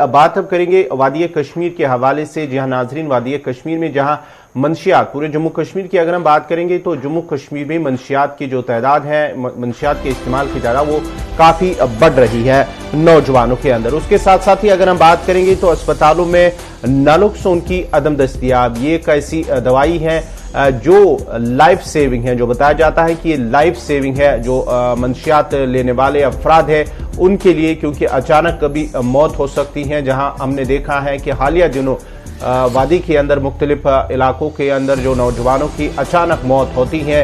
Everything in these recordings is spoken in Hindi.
बात अब करेंगे वादी कश्मीर के हवाले से। जहां नाजरीन, वादी कश्मीर में जहां मंशियात, पूरे जम्मू कश्मीर की अगर हम बात करेंगे तो जम्मू कश्मीर में मंशियात की जो तादाद है, मंशियात के इस्तेमाल की तादाद वो काफ़ी बढ़ रही है नौजवानों के अंदर। उसके साथ साथ ही अगर हम बात करेंगे तो अस्पतालों में नालोक्सोन की अदम दस्तयाब, ये एक ऐसी दवाई है जो लाइफ सेविंग है, जो बताया जाता है कि ये लाइफ सेविंग है जो मंशियात लेने वाले अफराद है उनके लिए, क्योंकि अचानक कभी मौत हो सकती है। जहां हमने देखा है कि हालिया दिनों वादी के अंदर मुख्तलिफ इलाकों के अंदर जो नौजवानों की अचानक मौत होती है,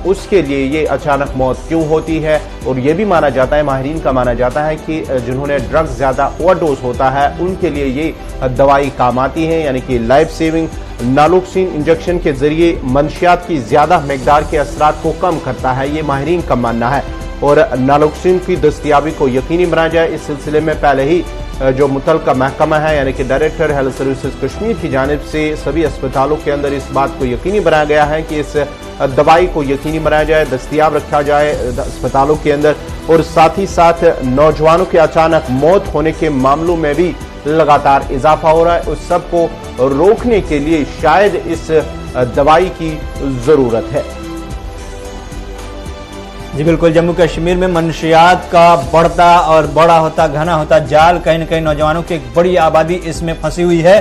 उसके लिए ये अचानक मौत क्यों होती है, और ये भी माना जाता है, माहिरीन का माना जाता है कि जिन्होंने ड्रग्स ज्यादा ओवरडोज होता है उनके लिए ये दवाई काम आती है, यानी कि लाइफ सेविंग नालोक्सिन इंजेक्शन के जरिए मंशियात की ज्यादा मकदार के असरात को कम करता है, ये माहिरीन का मानना है। और नालोक्सिन की दस्तयाबी को यकीनी बनाया जाए, इस सिलसिले में पहले ही जो मुतलका महकमा है यानी कि डायरेक्टर हेल्थ सर्विसेज कश्मीर की जानिब से सभी अस्पतालों के अंदर इस बात को यकीनी बनाया गया है कि इस दवाई को यकीनी बनाया जाए, दस्तयाब रखा जाए अस्पतालों के अंदर। और साथ ही साथ नौजवानों के अचानक मौत होने के मामलों में भी लगातार इजाफा हो रहा है, उस सब को रोकने के लिए शायद इस दवाई की जरूरत है। जी बिल्कुल, जम्मू कश्मीर में मंशियात का बढ़ता और बड़ा होता, घना होता जाल, कहीं न कहीं नौजवानों की एक बड़ी आबादी इसमें फंसी हुई है।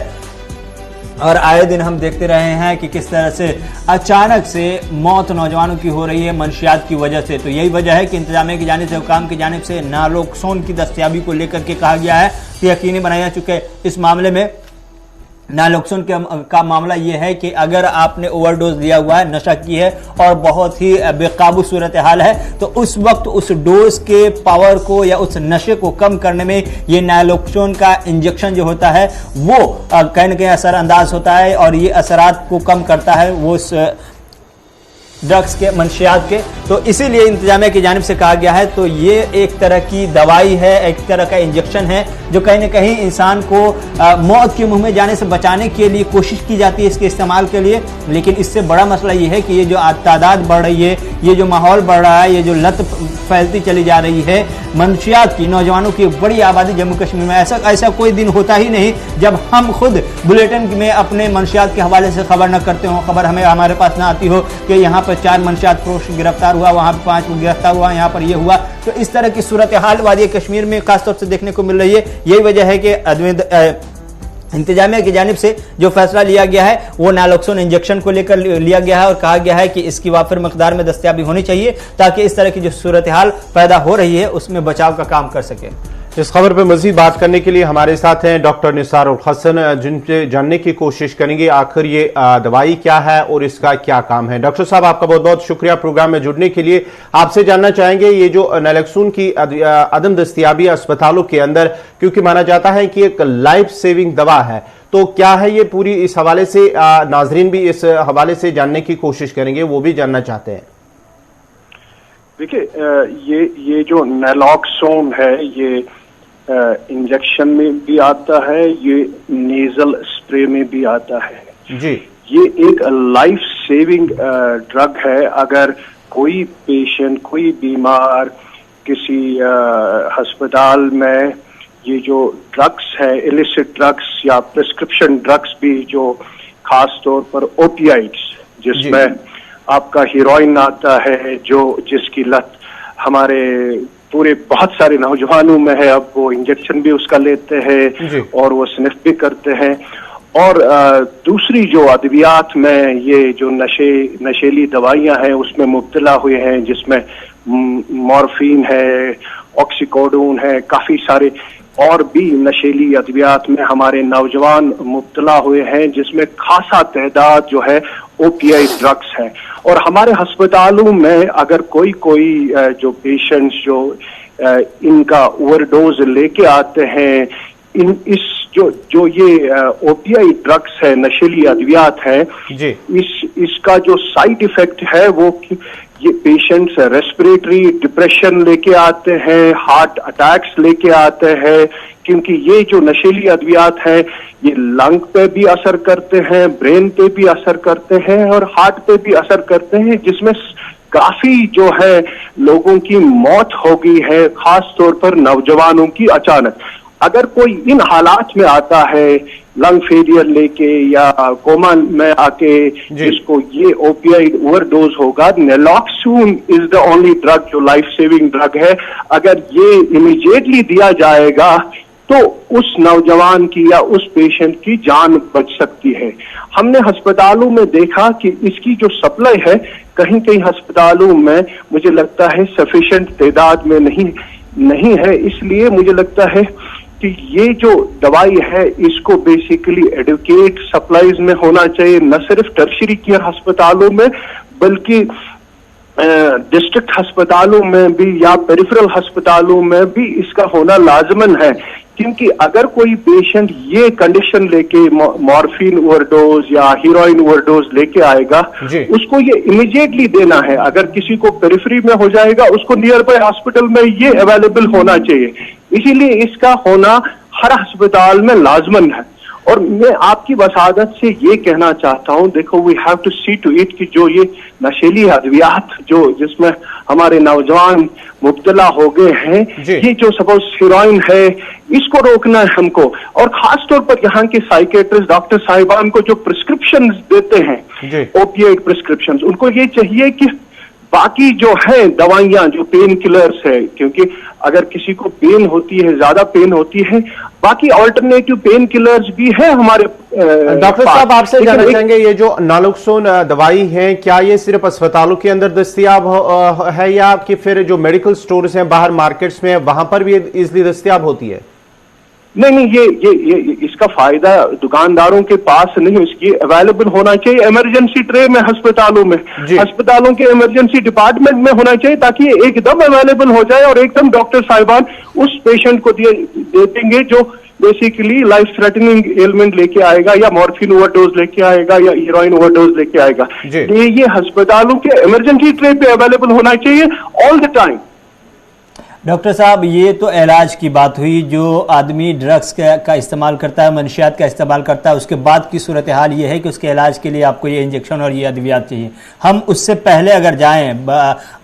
और आए दिन हम देखते रहे हैं कि किस तरह से अचानक से मौत नौजवानों की हो रही है मंशियात की वजह से। तो यही वजह है कि इंतजामिया की जानिब से, हुकाम की जानिब से नालोक्सोन की दस्तयाबी को लेकर के कहा गया है कि यकीनी बनाया चुके हैं। इस मामले में नालोक्सोन का मामला यह है कि अगर आपने ओवरडोज लिया हुआ है, नशा की है और बहुत ही बेकाबू सूरत हाल है, तो उस वक्त उस डोज के पावर को या उस नशे को कम करने में ये नालोक्सोन का इंजेक्शन जो होता है वो कहीं न कहीं असरअंदाज होता है और ये असरात को कम करता है वो ड्रग्स के, मंशियात के। तो इसीलिए इंतजामिया की जानिब से कहा गया है। तो ये एक तरह की दवाई है, एक तरह का इंजेक्शन है जो कहीं न कहीं इंसान को मौत के मुंह में जाने से बचाने के लिए कोशिश की जाती है इसके इस्तेमाल के लिए। लेकिन इससे बड़ा मसला ये है कि ये जो तादाद बढ़ रही है, ये जो माहौल बढ़ रहा है, ये जो लत फैलती चली जा रही है मंशियात की, नौजवानों की बड़ी आबादी जम्मू कश्मीर में, ऐसा कोई दिन होता ही नहीं जब हम खुद बुलेटिन में अपने मंशियात के हवाले से खबर न करते हो, खबर हमारे पास ना आती हो कि यहाँ पर 4 मंशियात फरोश गिरफ्तार हुआ, वहां पर 5 गिरफ्तार हुआ, यहाँ पर ये हुआ। तो इस तरह की सूरत हाल वादी कश्मीर में खासतौर से देखने को मिल रही है। यही वजह है कि इंतजामिया की जानिब से जो फैसला लिया गया है वो नालोक्सोन इंजेक्शन को लेकर लिया गया है और कहा गया है कि इसकी वाफिर मकदार में दस्तयाबी होनी चाहिए ताकि इस तरह की जो सूरत हाल पैदा हो रही है उसमें बचाव का काम कर सके। इस खबर पर मजीद बात करने के लिए हमारे साथ हैं डॉक्टर निसार उल हसन, जिनसे जानने की कोशिश करेंगे आखिर ये दवाई क्या है और इसका क्या काम है। डॉक्टर साहब, आपका बहुत बहुत शुक्रिया प्रोग्राम में जुड़ने के लिए। आपसे जानना चाहेंगे ये जो नालोक्सोन की अदम दस्तयाबी अस्पतालों के अंदर, क्योंकि माना जाता है कि एक लाइफ सेविंग दवा है, तो क्या है ये पूरी, इस हवाले से नाजरीन भी इस हवाले से जानने की कोशिश करेंगे, वो भी जानना चाहते हैं। देखिए, ये जो नालोक्सोन है ये इंजेक्शन में भी आता है, ये नेजल स्प्रे में भी आता है जी। ये एक लाइफ सेविंग ड्रग है। अगर कोई पेशेंट, कोई बीमार किसी अस्पताल में ये जो ड्रग्स है, इलिसिट ड्रग्स या प्रिस्क्रिप्शन ड्रग्स भी, जो खास तौर पर ओपियाइड्स, जिसमें आपका हीरोइन आता है, जिसकी लत हमारे पूरे बहुत सारे नौजवानों में है, अब वो इंजेक्शन भी उसका लेते हैं और वो स्निफ भी करते हैं। और दूसरी जो अद्वियात में ये जो नशेली दवाइयां हैं उसमें मुब्तला हुए हैं, जिसमें मॉर्फिन है, ऑक्सीकोडोन है, काफी सारे और भी नशेली अद्वियात में हमारे नौजवान मुब्तला हुए हैं, जिसमें खासा तादाद जो है ओपीआई ड्रग्स हैं। और हमारे अस्पतालों में अगर कोई जो पेशेंट्स जो इनका ओवरडोज लेके आते हैं, जो ये ओपीआई ड्रग्स है, नशीली अद्वियात है, इसका जो साइड इफेक्ट है वो ये पेशेंट्स रेस्पिरेटरी डिप्रेशन लेके आते हैं, हार्ट अटैक्स लेके आते हैं, क्योंकि ये जो नशीली अद्वियात हैं ये लंग पे भी असर करते हैं, ब्रेन पे भी असर करते हैं और हार्ट पे भी असर करते हैं, जिसमें काफी जो है लोगों की मौत हो गई है, खास तौर पर नौजवानों की अचानक। अगर कोई इन हालात में आता है, लंग फेलियर लेके या कोमा में आके, जिसको ये ओपियाइड ओवरडोज होगा, नैलॉक्सोन इज द ओनली ड्रग जो लाइफ सेविंग ड्रग है। अगर ये इमीडिएटली दिया जाएगा तो उस नौजवान की या उस पेशेंट की जान बच सकती है। हमने अस्पतालों में देखा कि इसकी जो सप्लाई है कहीं कहीं अस्पतालों में मुझे लगता है सफिशिएंट तादाद में नहीं है। इसलिए मुझे लगता है कि ये जो दवाई है इसको बेसिकली एडुकेट सप्लाईज में होना चाहिए, न सिर्फ टर्शरी केयर अस्पतालों में बल्कि डिस्ट्रिक्ट अस्पतालों में भी या पेरिफेरल अस्पतालों में भी इसका होना लाजमन है। क्योंकि अगर कोई पेशेंट ये कंडीशन लेके मॉर्फिन ओवरडोज या हीरोइन ओवरडोज लेके आएगा, उसको ये इमीडिएटली देना है। अगर किसी को पेरिफेरी में हो जाएगा उसको नियर बाय हॉस्पिटल में ये अवेलेबल होना चाहिए। इसीलिए इसका होना हर अस्पताल में लाजमन है। और मैं आपकी वसादत से ये कहना चाहता हूं, देखो we have to see to it कि जो ये नशीली अद्वियात जो जिसमें हमारे नौजवान मुब्तला हो गए हैं, ये जो सपोज हीरोइन है, इसको रोकना है हमको। और खास तौर पर यहाँ के साइकेट्रिस्ट डॉक्टर साहिबान को जो प्रिस्क्रिप्शन देते हैं ओपिएड प्रिस्क्रिप्शन, उनको ये चाहिए कि बाकी जो है दवाइयां जो पेन किलर्स है, क्योंकि अगर किसी को पेन होती है, ज्यादा पेन होती है, बाकी ऑल्टरनेटिव पेन किलर्स भी है हमारे। डॉक्टर साहब आपसे जानना चाहेंगे, ये जो नालोक्सोन दवाई है क्या ये सिर्फ अस्पतालों के अंदर दस्तयाब है या कि फिर जो मेडिकल स्टोर्स हैं बाहर मार्केट्स में वहां पर भी इजीली दस्तयाब होती है? नहीं, ये इसका फायदा दुकानदारों के पास नहीं, इसकी अवेलेबल होना चाहिए इमरजेंसी ट्रे में अस्पतालों में, अस्पतालों के इमरजेंसी डिपार्टमेंट में होना चाहिए, ताकि ये एकदम अवेलेबल हो जाए और एकदम डॉक्टर साहिबान उस पेशेंट को दे देंगे जो बेसिकली लाइफ थ्रेटनिंग एलिमेंट लेके आएगा या मॉर्फिन ओवरडोज लेके आएगा या हीरोइन ओवरडोज लेके आएगा। ये अस्पतालों के इमरजेंसी ट्रे पे अवेलेबल होना चाहिए ऑल द टाइम। डॉक्टर साहब, ये तो इलाज की बात हुई, जो आदमी ड्रग्स का इस्तेमाल करता है, मनशियात का इस्तेमाल करता है, उसके बाद की सूरत हाल ये है कि उसके इलाज के लिए आपको ये इंजेक्शन और ये अद्वियात चाहिए। हम उससे पहले अगर जाएं,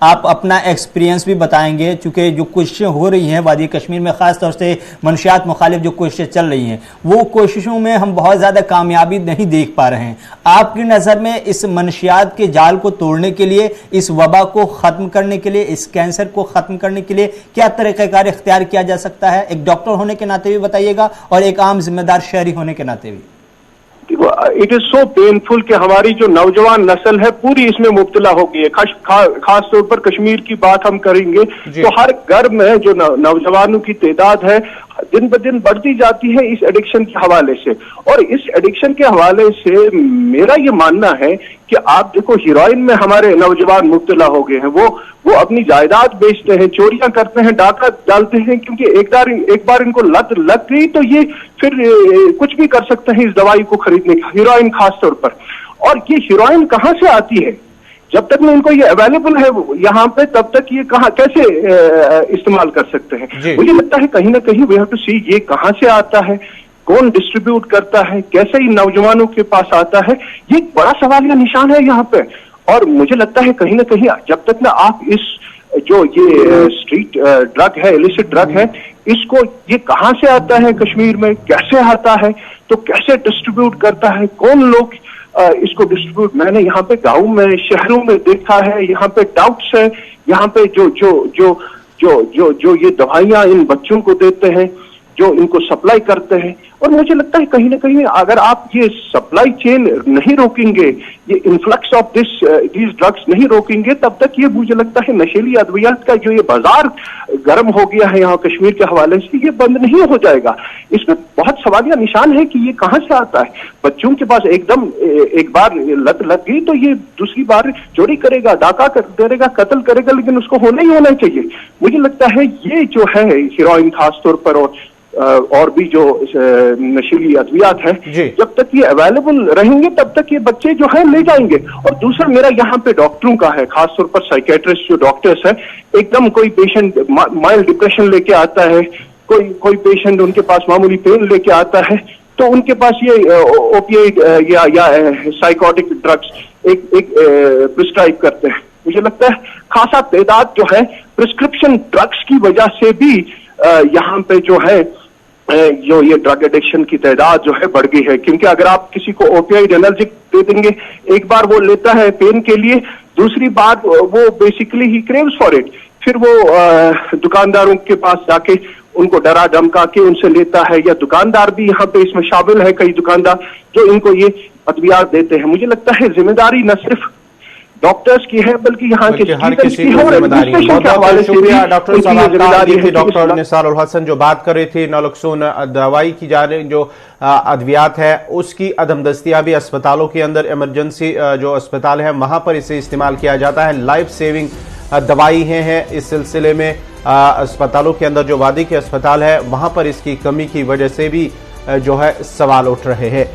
आप अपना एक्सपीरियंस भी बताएंगे, चूँकि जो कोशिशें हो रही हैं वादी कश्मीर में, ख़ास तौर से मनशियात मुखालिफ जो कोशिशें चल रही हैं, वो कोशिशों में हम बहुत ज़्यादा कामयाबी नहीं देख पा रहे हैं। आपकी नज़र में इस मनशियात के जाल को तोड़ने के लिए, इस वबा को ख़त्म करने के लिए, इस कैंसर को ख़त्म करने के लिए क्या तरीक़ाकार इख्तियार किया जा सकता है? एक डॉक्टर होने के नाते भी बताइएगा और एक आम जिम्मेदार शहरी होने के नाते भी। इट इज सो पेनफुल कि हमारी जो नौजवान नस्ल है पूरी इसमें मुब्तला हो गई है। खास तौर पर कश्मीर की बात हम करेंगे तो हर घर में जो नौजवानों की तादाद है दिन ब दिन बढ़ती जाती है इस एडिक्शन के हवाले से। और इस एडिक्शन के हवाले से मेरा ये मानना है कि आप देखो, हीरोइन में हमारे नौजवान मुब्तला हो गए हैं, वो अपनी जायदाद बेचते हैं, चोरियां करते हैं, डाका डालते हैं, क्योंकि एक बार इनको लत लग गई तो ये फिर कुछ भी कर सकते हैं इस दवाई को खरीदने का, हीरोइन खास तौर पर। और ये हीरोइन कहाँ से आती है? जब तक में इनको ये अवेलेबल है यहाँ पे, तब तक ये कैसे इस्तेमाल कर सकते हैं? मुझे लगता है कहीं ना कहीं वी हैव टू सी ये कहाँ से आता है, कौन डिस्ट्रीब्यूट करता है, कैसे इन नौजवानों के पास आता है, ये एक बड़ा सवालिया निशान है यहाँ पे। और मुझे लगता है कहीं ना कहीं जब तक ना आप इस जो ये स्ट्रीट ड्रग है, इलिसिट ड्रग है, इसको ये कहाँ से आता है कश्मीर में, कैसे आता है, तो कैसे डिस्ट्रीब्यूट करता है, कौन लोग इसको डिस्ट्रीब्यूट, मैंने यहाँ पे गाँव में, शहरों में देखा है, यहाँ पे डाउट्स है, यहाँ पे जो ये दवाइयां इन बच्चों को देते हैं, जो इनको सप्लाई करते हैं। और मुझे लगता है कहीं ना कहीं अगर आप ये सप्लाई चेन नहीं रोकेंगे, ये इन्फ्लक्स ऑफ दीज ड्रग्स नहीं रोकेंगे, तब तक ये मुझे लगता है नशीली अद्वियात का जो ये बाजार गर्म हो गया है यहाँ कश्मीर के हवाले से, ये बंद नहीं हो जाएगा। इसमें बहुत सवालिया निशान है कि ये कहाँ से आता है। बच्चों के पास एकदम एक बार लत लग गई तो ये दूसरी बार चोरी करेगा, डाका करेगा, कत्ल करेगा, लेकिन उसको होना ही होना चाहिए। मुझे लगता है ये जो है हीरोइन खास तौर पर और भी जो नशीली अद्वियात है, जब तक ये अवेलेबल रहेंगे तब तक ये बच्चे जो है ले जाएंगे। और दूसरा मेरा यहाँ पे डॉक्टरों का है, खास तौर पर साइकेट्रिस्ट जो डॉक्टर्स है, एकदम कोई पेशेंट माइल्ड डिप्रेशन लेके आता है, कोई पेशेंट उनके पास मामूली पेन लेके आता है, तो उनके पास ये ओपिएड या साइकोटिक ड्रग्स एक प्रिस्क्राइब करते हैं। मुझे लगता है खासा तादाद जो है प्रिस्क्रिप्शन ड्रग्स की वजह से भी यहाँ पे जो है जो ये ड्रग एडिक्शन की तादाद जो है बढ़ गई है। क्योंकि अगर आप किसी को ओपियाइड एनर्जिक दे देंगे, एक बार वो लेता है पेन के लिए, दूसरी बार वो basically he craves for it, फिर वो दुकानदारों के पास जाके उनको डरा धमका के उनसे लेता है, या दुकानदार भी यहाँ पे इसमें शामिल है, कई दुकानदार जो इनको ये अद्वियात देते हैं। मुझे लगता है जिम्मेदारी न सिर्फ डॉक्टर्स की है बल्कि यहाँ के हर किसी की जिम्मेदारी है। बहुत बहुत शुक्रिया डॉक्टर साहब। डॉक्टर निसारुल हसन जो बात कर रहे थे नालोक्सोन दवाई की जा रही जो अद्वियात है उसकी अदम दस्तियाबी अस्पतालों के अंदर, इमरजेंसी जो अस्पताल है वहां पर इसे इस्तेमाल किया जाता है। लाइफ सेविंग दवाई हैं। इस सिलसिले में अस्पतालों के अंदर जो वादी के अस्पताल है वहां पर इसकी कमी की वजह से भी जो है सवाल उठ रहे हैं।